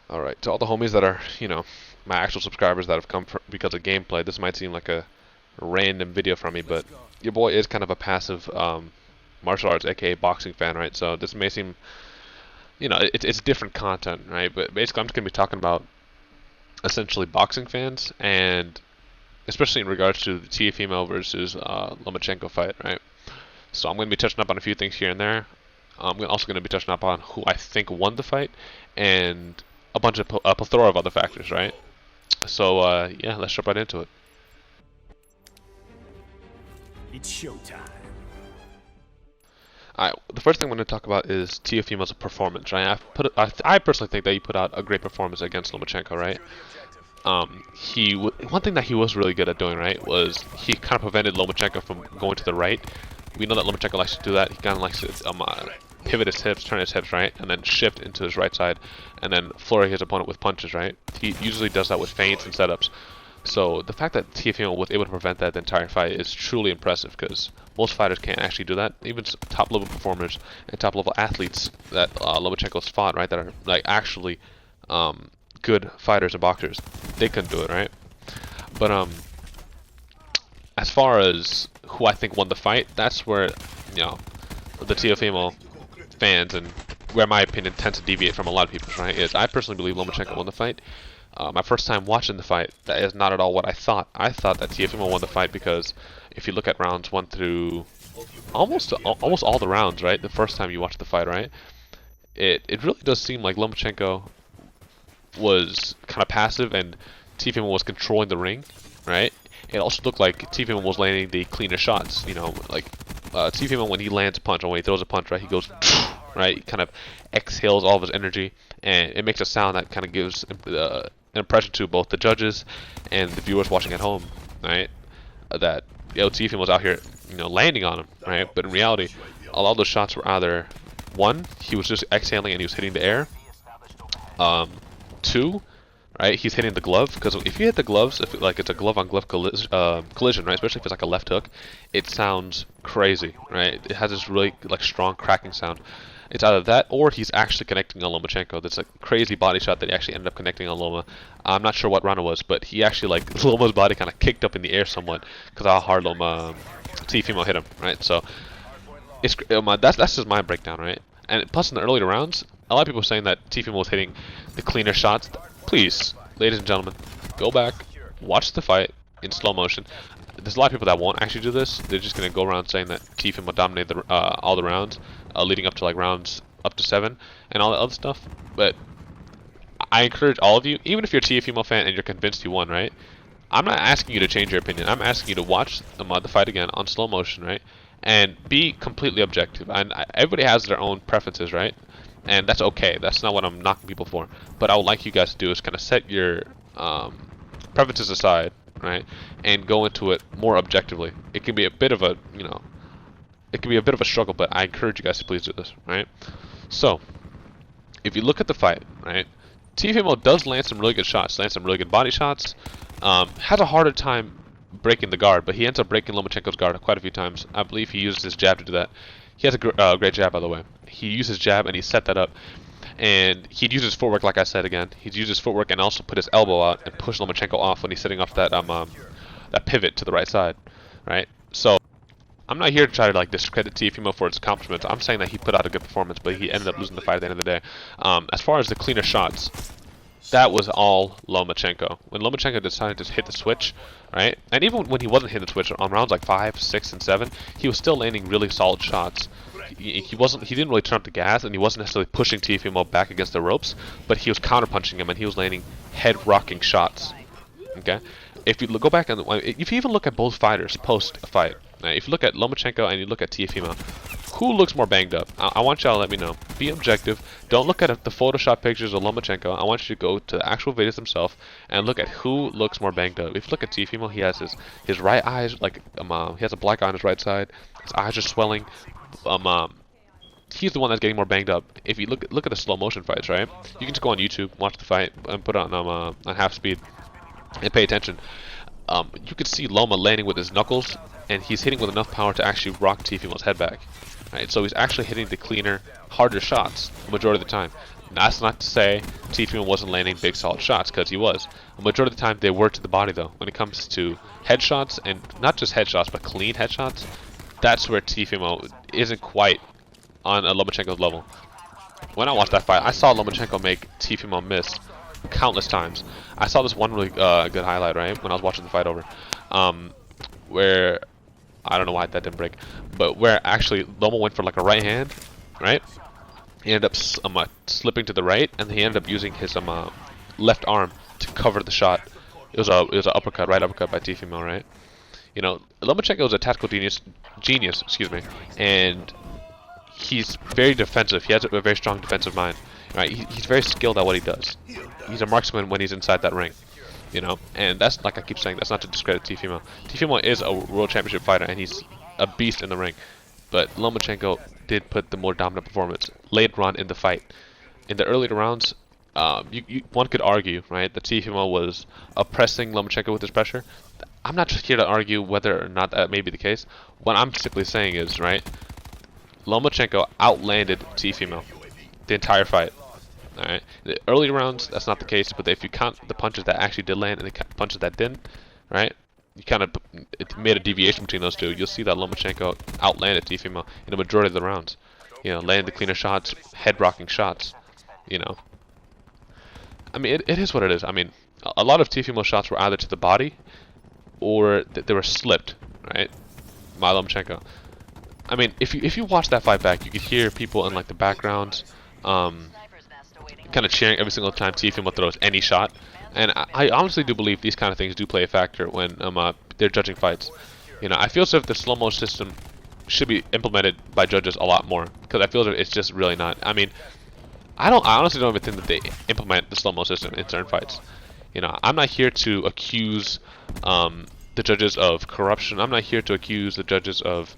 Alright, to all the homies that are, my actual subscribers that have come because of gameplay, this might seem like a random video from me, but your boy is kind of a passive martial arts, aka boxing fan, right? So this may seem, it's different content, right? But basically, I'm just going to be talking about essentially boxing fans, and especially in regards to the Teafimo versus Lomachenko fight, right? So I'm going to be touching up on a few things here and there. I'm also going to be touching up on who I think won the fight, and a bunch of a plethora of other factors, right? So yeah, let's jump right into it. It's showtime. Alright, the first thing I'm going to talk about is Teofimo's performance, right? I personally think that he put out a great performance against Lomachenko, right? One thing that he was really good at doing, right, was he kind of prevented Lomachenko from going to the right. We know that Lomachenko likes to do that. He kind of likes to pivot his hips, turn his hips right, and then shift into his right side, and then flurry his opponent with punches, right? He usually does that with feints and setups. So the fact that Teofimo was able to prevent that the entire fight is truly impressive, because most fighters can't actually do that. Even top level performers and top level athletes that Lomachenko's fought, right, that are like actually good fighters and boxers, they couldn't do it, right? But as far as who I think won the fight, that's where the Teofimo fans and where my opinion tends to deviate from a lot of people's, right? Is I personally believe Lomachenko won the fight. My first time watching the fight, that is not at all what I thought. I thought that Teofimo won the fight because if you look at rounds 1 through almost all the rounds, right? The first time you watch the fight, right? It really does seem like Lomachenko was kind of passive and Teofimo was controlling the ring, right? It also looked like Teofimo was landing the cleaner shots, like Teofimo when he lands a punch or when he throws a punch, right? He goes, right? He kind of exhales all of his energy, and it makes a sound that kind of gives an impression to both the judges and the viewers watching at home, right? That Teofimo was out here, landing on him, right? But in reality, a lot of those shots were either one, he was just exhaling and he was hitting the air. Two, right? He's hitting the glove, because if you hit the gloves, if it's a glove-on-glove collision, right? Especially if it's like a left hook, it sounds crazy, right? It has this really like strong cracking sound. It's either that or he's actually connecting on Lomachenko. That's a crazy body shot that he actually ended up connecting on Loma. I'm not sure what round it was, but he actually Loma's body kind of kicked up in the air somewhat because how hard Teofimo hit him, right? So it's that's just my breakdown, right? And plus in the earlier rounds, a lot of people were saying that Teofimo was hitting the cleaner shots. Please, ladies and gentlemen, go back, watch the fight in slow motion. There's a lot of people that won't actually do this. They're just going to go around saying that Teofimo dominated all the rounds, leading up to rounds up to 7 and all that other stuff. But I encourage all of you, even if you're a Teofimo fan and you're convinced he won, right? I'm not asking you to change your opinion. I'm asking you to watch the fight again on slow motion, right? And be completely objective. And everybody has their own preferences, right? And that's okay. That's not what I'm knocking people for. But I would like you guys to do is kind of set your preferences aside, right, and go into it more objectively. It can be a bit of a, it can be a bit of a struggle, but I encourage you guys to please do this, right? So, if you look at the fight, right, Teofimo does land some really good shots, lands some really good body shots, has a harder time breaking the guard, but he ends up breaking Lomachenko's guard quite a few times. I believe he uses his jab to do that. He has a great jab, by the way. He used his jab and he set that up. And he'd use his footwork, like I said again. He'd use his footwork and also put his elbow out and push Lomachenko off when he's sitting off that that pivot to the right side, right? So I'm not here to try to discredit Teofimo for his accomplishments. I'm saying that he put out a good performance, but he ended up losing the fight at the end of the day. As far as the cleaner shots, that was all Lomachenko. When Lomachenko decided to hit the switch, right? And even when he wasn't hitting the switch on rounds 5, 6, and 7, he was still landing really solid shots. He didn't really turn up the gas, and he wasn't necessarily pushing Teofimo back against the ropes, but he was counterpunching him, and he was landing head-rocking shots. Okay, if you go back and if you even look at both fighters post-fight, if you look at Lomachenko and you look at Teofimo, who looks more banged up? I want y'all to let me know. Be objective. Don't look at the Photoshop pictures of Lomachenko. I want you to go to the actual videos themselves and look at who looks more banged up. If you look at Teofimo, he has his right eyes he has a black eye on his right side. His eyes are swelling. He's the one that's getting more banged up. If you look at the slow motion fights, right? You can just go on YouTube, watch the fight, and put it on half speed, and pay attention. You could see Loma landing with his knuckles, and he's hitting with enough power to actually rock Teofimo's head back. Right? So he's actually hitting the cleaner, harder shots the majority of the time. That's not to say Tiffimo wasn't landing big solid shots, because he was. A majority of the time they were to the body though. When it comes to headshots, and not just headshots but clean headshots, that's where Tiffimo isn't quite on a Lomachenko's level. When I watched that fight, I saw Lomachenko make Tiffimo miss countless times. I saw this one really good highlight, right, when I was watching the fight over, where, I don't know why that didn't break, but where actually Loma went for like a right hand, right? He ended up slipping to the right, and he ended up using his left arm to cover the shot. It was an uppercut, right uppercut by Tiffimo, right? You know, Lomachenko is a tactical genius, excuse me, and he's very defensive. He has a very strong defensive mind, right? He's very skilled at what he does. He's a marksman when he's inside that ring, you know. And that's, like I keep saying, that's not to discredit Tiffimo. Tiffimo is a world championship fighter, and he's a beast in the ring. But Lomachenko did put the more dominant performance later on in the fight. In the earlier rounds, one could argue, right, that Tiffimo was oppressing Lomachenko with his pressure. I'm not here to argue whether or not that may be the case. What I'm simply saying is, right, Lomachenko outlanded Tiffimo the entire fight. Alright, the early rounds, that's not the case, but if you count the punches that actually did land and the punches that didn't, right, you kind of made a deviation between those two, you'll see that Lomachenko outlanded Tiffimo in the majority of the rounds. You know, landing the cleaner shots, head-rocking shots, you know. I mean, it is what it is. I mean, a lot of Tiffimo's shots were either to the body or they were slipped, right, by Lomachenko. I mean, if you watch that fight back, you could hear people in like the background, kind of cheering every single time Tiffimo throws any shot, and I honestly do believe these kind of things do play a factor when they're judging fights. You know, I feel as if the slow-mo system should be implemented by judges a lot more, because I feel as if it's just really not. I mean, I honestly don't even think that they implement the slow-mo system in certain fights. You know, I'm not here to accuse the judges of corruption. I'm not here to accuse the judges of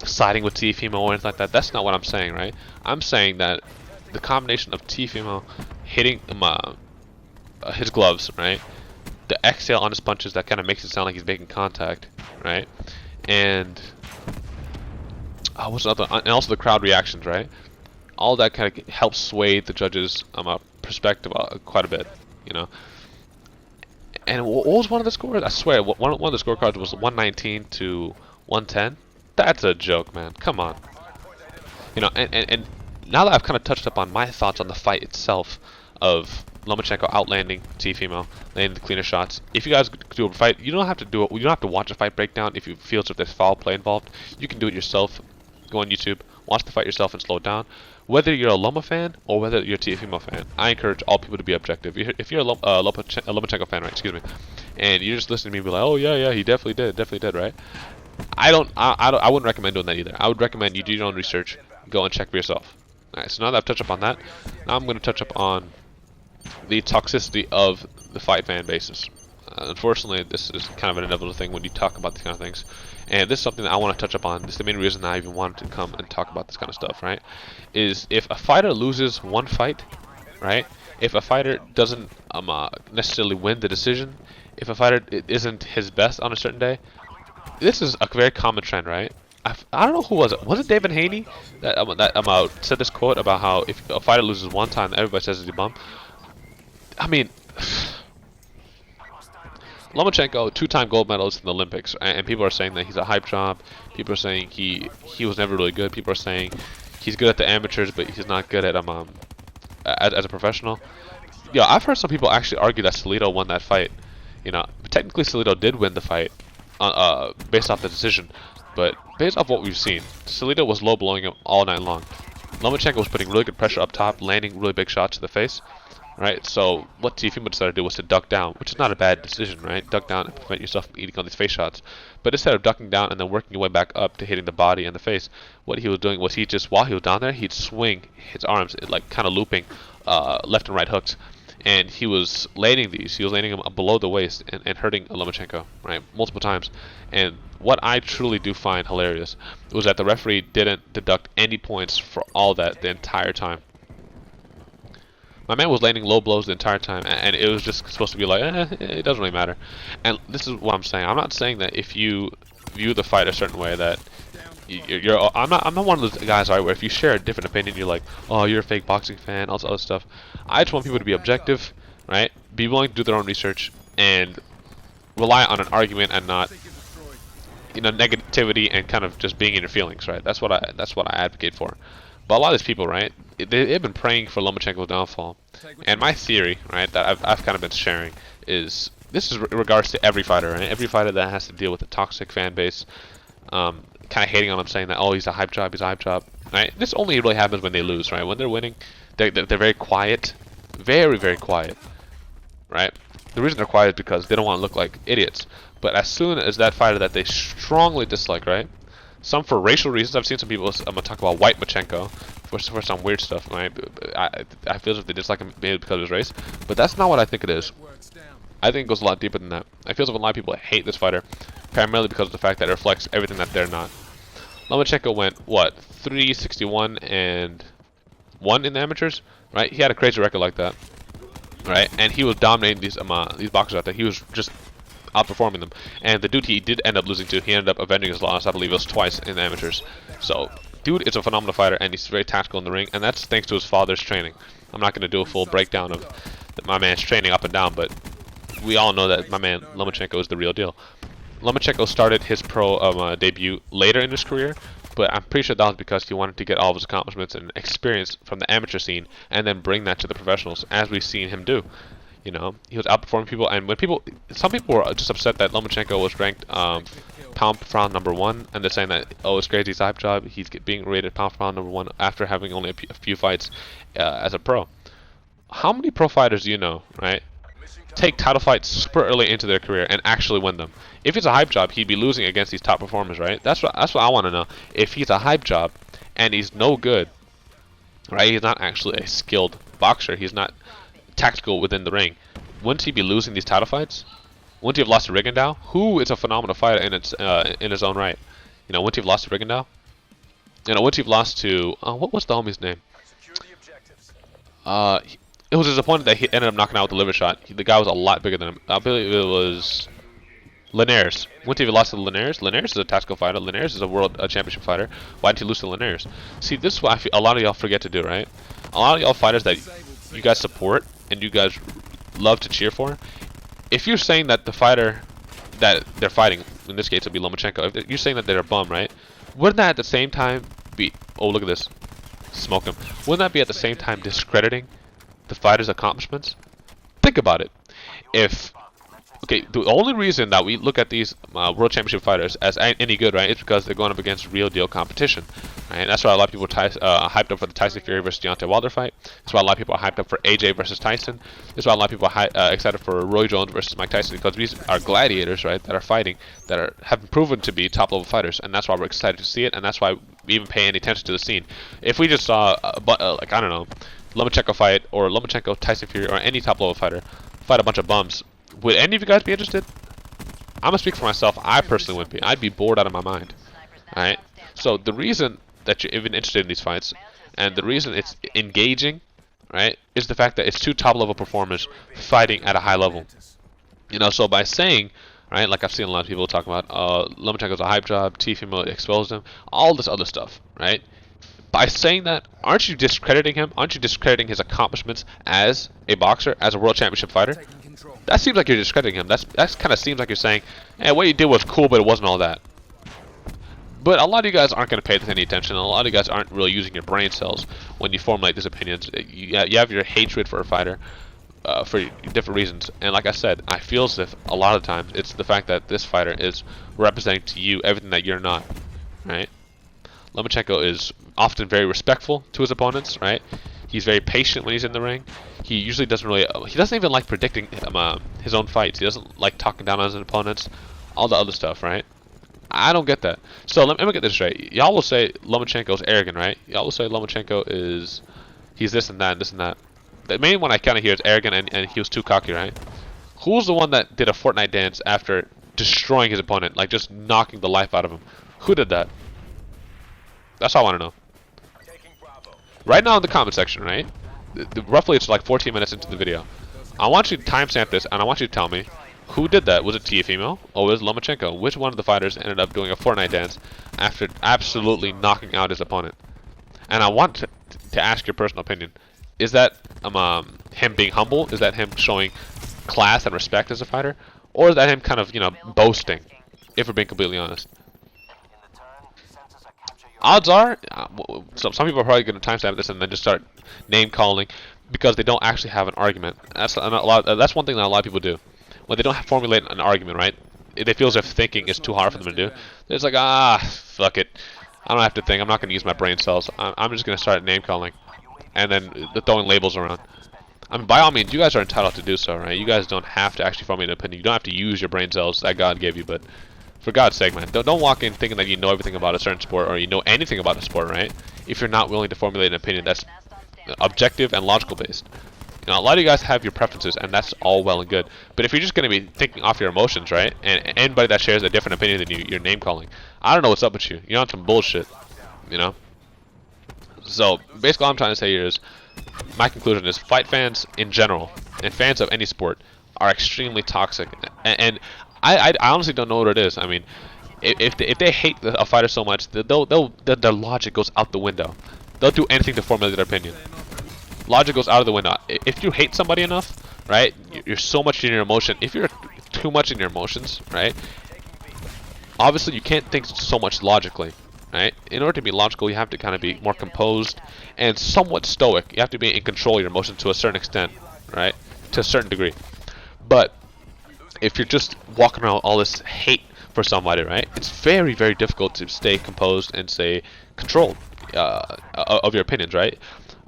siding with Tiffimo or anything like that. That's not what I'm saying, right? I'm saying that the combination of Tiffimo hitting his gloves, right? The exhale on his punches, that kind of makes it sound like he's making contact, right? And what's another? And also the crowd reactions, right? All that kind of helps sway the judges' perspective quite a bit, you know. And what was one of the scores? I swear, one of the scorecards was 119 to 110. That's a joke, man. Come on. You know, and now that I've kind of touched up on my thoughts on the fight itself of Lomachenko outlanding Tiffimo, landing the cleaner shots. If you guys do a fight, you don't have to do it. You don't have to watch a fight breakdown if you feel as if there's foul play involved. You can do it yourself. Go on YouTube, watch the fight yourself, and slow it down. Whether you're a Loma fan or whether you're a Tiffimo fan, I encourage all people to be objective. If you're a Lomachenko fan, right? Excuse me, and you're just listening to me and be like, oh yeah, he definitely did, right? I wouldn't recommend doing that either. I would recommend you do your own research, go and check for yourself. Alright, so now that I've touched up on that, now I'm going to touch up on the toxicity of the fight fan bases. Unfortunately, this is kind of an inevitable thing when you talk about these kind of things. And this is something that I want to touch up on. This is the main reason I even wanted to come and talk about this kind of stuff, right? Is if a fighter loses one fight, right? If a fighter doesn't necessarily win the decision, if a fighter isn't his best on a certain day, this is a very common trend, right? I don't know who was it. Was it David Haney that said this quote about how if a fighter loses one time, everybody says he's a bum? I mean, Lomachenko, two-time gold medalist in the Olympics, and people are saying that he's a hype job. People are saying he was never really good. People are saying he's good at the amateurs, but he's not good at as a professional. Yeah, I've heard some people actually argue that Salido won that fight. You know, technically Salido did win the fight based off the decision, but based off what we've seen, Salido was low blowing him all night long. Lomachenko was putting really good pressure up top, landing really big shots to the face. Right, so what Tiffimo decided to do was to duck down, which is not a bad decision, right? Duck down and prevent yourself from eating on these face shots. But instead of ducking down and then working your way back up to hitting the body and the face, what he was doing was he just, while he was down there, he'd swing his arms, like kind of looping left and right hooks. And he was landing these. He was landing them below the waist and hurting Lomachenko, right, multiple times. And what I truly do find hilarious was that the referee didn't deduct any points for all that the entire time. My man was landing low blows the entire time, and it was just supposed to be like, it doesn't really matter. And this is what I'm saying. I'm not saying that if you view the fight a certain way that I'm not one of those guys, right, where if you share a different opinion, you're like, oh, you're a fake boxing fan, all this other stuff. I just want people to be objective, right? Be willing to do their own research and rely on an argument and not, you know, negativity and kind of just being in your feelings, right? That's what I advocate for. But a lot of these people, right, they've been praying for Lomachenko's downfall. And my theory, right, that I've kind of been sharing is this is in regards to every fighter, right? Every fighter that has to deal with a toxic fan base, kind of hating on him, saying that, oh, he's a hype job, right? This only really happens when they lose, right? When they're winning, they're very quiet, very, very quiet, right? The reason they're quiet is because they don't want to look like idiots. But as soon as that fighter that they strongly dislike, right? Some for racial reasons. I've seen some people talk about white Lomachenko for some weird stuff, right? I feel as if they dislike him maybe because of his race, but that's not what I think it is. I think it goes a lot deeper than that. I feel as if a lot of people hate this fighter, primarily because of the fact that it reflects everything that they're not. Lomachenko went, what, 361 and 1 in the amateurs, right? He had a crazy record like that, right? And he was dominating these boxers out there. He was just outperforming them. And the dude he did end up losing to, he ended up avenging his loss. I believe it was twice in the amateurs. So, dude is a phenomenal fighter, and he's very tactical in the ring, and that's thanks to his father's training. I'm not going to do a full breakdown of my man's training up and down, but we all know that my man Lomachenko is the real deal. Lomachenko started his pro debut later in his career, but I'm pretty sure that was because he wanted to get all of his accomplishments and experience from the amateur scene and then bring that to the professionals, as we've seen him do. You know, he was outperforming people, and when some people were just upset that Lomachenko was ranked pound for pound #1, and they're saying that, oh, it's crazy, he's a hype job, he's being rated pound for pound #1 after having only a few fights as a pro. How many pro fighters do you know, right, take title fights super early into their career and actually win them? If he's a hype job, he'd be losing against these top performers, right? That's what I want to know. If he's a hype job and he's no good, right? He's not actually a skilled boxer. He's not tactical within the ring. Wouldn't he be losing these title fights? Wouldn't he have lost to Rigondeaux, who is a phenomenal fighter in his own right? You know, wouldn't he have lost to Rigondeaux? You know, wouldn't he have lost to what was the homie's name? It was his opponent that he ended up knocking out with the liver shot. The guy was a lot bigger than him. I believe it was Linares. Wouldn't he have lost to Linares? Linares is a tactical fighter. Linares is a world championship fighter. Why didn't he lose to Linares? See, this is what a lot of y'all forget to do, right? A lot of y'all fighters that you guys support and you guys love to cheer for, if you're saying that the fighter that they're fighting, in this case it would be Lomachenko, if you're saying that they're a bum, right? Wouldn't that at the same time be, oh, look at this, smoke him. Wouldn't that be at the same time discrediting the fighter's accomplishments? Think about it. Okay, the only reason that we look at these world championship fighters as any good, right, is because they're going up against real deal competition, right? And that's why a lot of people are hyped up for the Tyson Fury versus Deontay Wilder fight. That's why a lot of people are hyped up for AJ versus Tyson. That's why a lot of people are excited for Roy Jones versus Mike Tyson, because these are gladiators, right, that are fighting, that have been proven to be top level fighters, and that's why we're excited to see it, and that's why we even pay any attention to the scene. If we just saw, like, I don't know, Lomachenko fight, or Lomachenko, Tyson Fury, or any top level fighter fight a bunch of bums, would any of you guys be interested? I'm gonna speak for myself. I personally wouldn't be. I'd be bored out of my mind. Alright? So the reason that you're even interested in these fights, and the reason it's engaging, right, is the fact that it's two top level performers fighting at a high level. You know, so by saying, right, like I've seen a lot of people talk about, Lomachenko's a hype job, Tiafimo exposed him, all this other stuff, right? By saying that, aren't you discrediting him? Aren't you discrediting his accomplishments as a boxer, as a world championship fighter? That seems like you're discrediting him. That kind of seems like you're saying, hey, what you did was cool, but it wasn't all that. But a lot of you guys aren't going to pay this any attention. A lot of you guys aren't really using your brain cells when you formulate these opinions. You have your hatred for a fighter for different reasons. And like I said, I feel as if a lot of times it's the fact that this fighter is representing to you everything that you're not, right? Lomachenko is often very respectful to his opponents, right? He's very patient when he's in the ring. He usually doesn't really, he doesn't even like predicting his own fights. He doesn't like talking down on his opponents, all the other stuff, right? I don't get that. So let me get this straight. Y'all will say Lomachenko's arrogant, right? Y'all will say Lomachenko is, he's this and that and this and that. The main one I kind of hear is arrogant and he was too cocky, right? Who's the one that did a Fortnite dance after destroying his opponent, like just knocking the life out of him? Who did that? That's all I want to know. Right now in the comment section, right? Roughly it's like 14 minutes into the video. I want you to timestamp this and I want you to tell me Who did that? Was it Teafimo or was it Lomachenko? Which one of the fighters ended up doing a Fortnite dance after absolutely knocking out his opponent? And I want to ask your personal opinion. Is that him being humble? Is that him showing class and respect as a fighter? Or is that him kind of, you know, boasting, if we're being completely honest? Odds are, some people are probably going to timestamp this and then just start name-calling because they don't actually have an argument. That's one thing that a lot of people do. When they don't formulate an argument, right? They feel as if thinking is too hard for them to do. It's like, fuck it. I don't have to think. I'm not going to use my brain cells. I'm just going to start name-calling. And then throwing labels around. I mean, by all means, you guys are entitled to do so, right? You guys don't have to actually formulate an opinion. You don't have to use your brain cells that God gave you, but for God's sake, man, don't walk in thinking that you know everything about a certain sport or you know anything about a sport, right? If you're not willing to formulate an opinion that's objective and logical based. You know, a lot of you guys have your preferences, and that's all well and good. But if you're just going to be thinking off your emotions, right, and anybody that shares a different opinion than you, you're name calling. I don't know what's up with you. You're on some bullshit, you know. So basically, all I'm trying to say here is, my conclusion is, fight fans in general and fans of any sport are extremely toxic, and I honestly don't know what it is. I mean, if they hate a fighter so much, their logic goes out the window. They'll do anything to formulate their opinion. Logic goes out of the window. If you hate somebody enough, right, you're so much in your emotion. If you're too much in your emotions, right, obviously you can't think so much logically, right? In order to be logical, you have to kind of be more composed and somewhat stoic. You have to be in control of your emotions to a certain extent, right, to a certain degree. But if you're just walking around with all this hate for somebody, right, it's very, very difficult to stay composed and stay controlled of your opinions, right?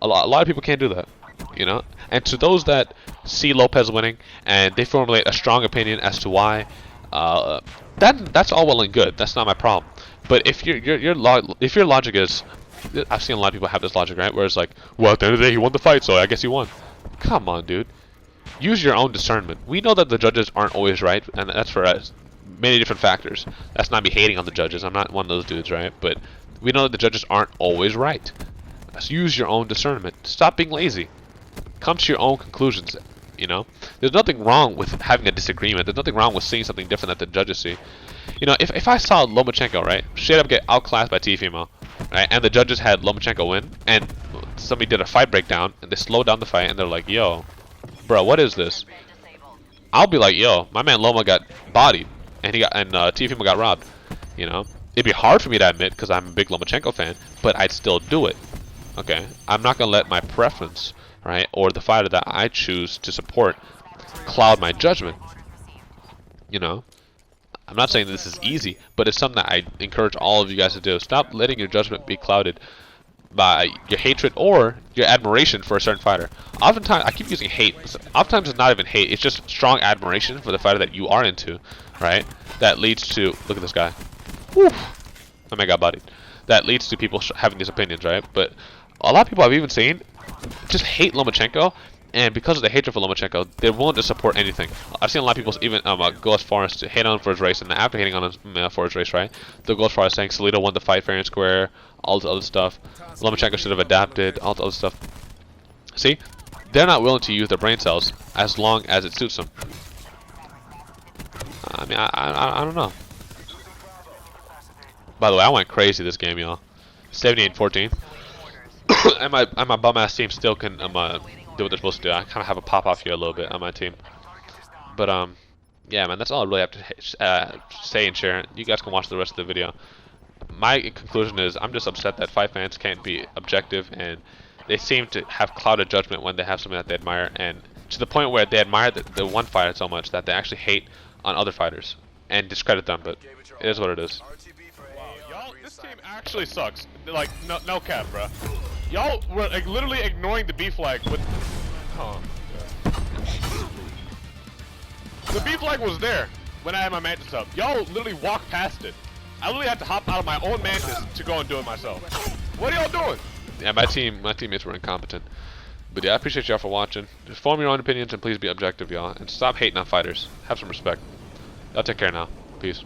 A lot of people can't do that, you know. And to those that see Lopez winning and they formulate a strong opinion as to why, that's all well and good. That's not my problem. But if your logic is, I've seen a lot of people have this logic, right? Where it's like, well, at the end of the day, he won the fight, so I guess he won. Come on, dude. Use your own discernment. We know that the judges aren't always right, and that's for many different factors. That's not me hating on the judges. I'm not one of those dudes, right? But we know that the judges aren't always right. So use your own discernment. Stop being lazy. Come to your own conclusions, you know? There's nothing wrong with having a disagreement. There's nothing wrong with seeing something different that the judges see. You know, if I saw Lomachenko, right, straight up get outclassed by Teafimo, right, and the judges had Lomachenko win, and somebody did a fight breakdown, and they slowed down the fight, and they're like, yo, bro, what is this? I'll be like, yo, my man Loma got bodied, and Teafimo got robbed, you know? It'd be hard for me to admit, because I'm a big Lomachenko fan, but I'd still do it. Okay, I'm not gonna let my preference, right, or the fighter that I choose to support cloud my judgment. You know, I'm not saying this is easy, but it's something that I encourage all of you guys to do. Stop letting your judgment be clouded by your hatred or your admiration for a certain fighter. Oftentimes, I keep using hate. Oftentimes, it's not even hate. It's just strong admiration for the fighter that you are into, right? That leads to, look at this guy. Woo! My man got bodied. That leads to people having these opinions, right? But a lot of people I've even seen just hate Lomachenko, and because of the hatred for Lomachenko, they're willing to support anything. I've seen a lot of people even go as far as to hate on him for his race, and after hating on him for his race, right, they'll go as far as saying Salito won the fight fair and square, all this other stuff. Lomachenko should have adapted, all the other stuff. See, they're not willing to use their brain cells as long as it suits them. I mean, I don't know. By the way, I went crazy this game, y'all. 78-14. and my bum ass team still can do what they're supposed to do. I kind of have a pop off here a little bit on my team, but yeah, man, that's all I really have to say and share. You guys can watch the rest of the video. My conclusion is I'm just upset that fight fans can't be objective, and they seem to have clouded judgment when they have something that they admire, and to the point where they admire the one fighter so much that they actually hate on other fighters and discredit them. But it is what it is. Y'all, this team actually sucks. Like, no cap, bro. Y'all were like literally ignoring the B flag with. Oh, the B flag was there when I had my mantis up. Y'all literally walked past it. I literally had to hop out of my own mantis to go and do it myself. What are y'all doing? Yeah, my teammates were incompetent. But yeah, I appreciate y'all for watching. Just form your own opinions and please be objective, y'all. And stop hating on fighters. Have some respect. Y'all take care now. Peace.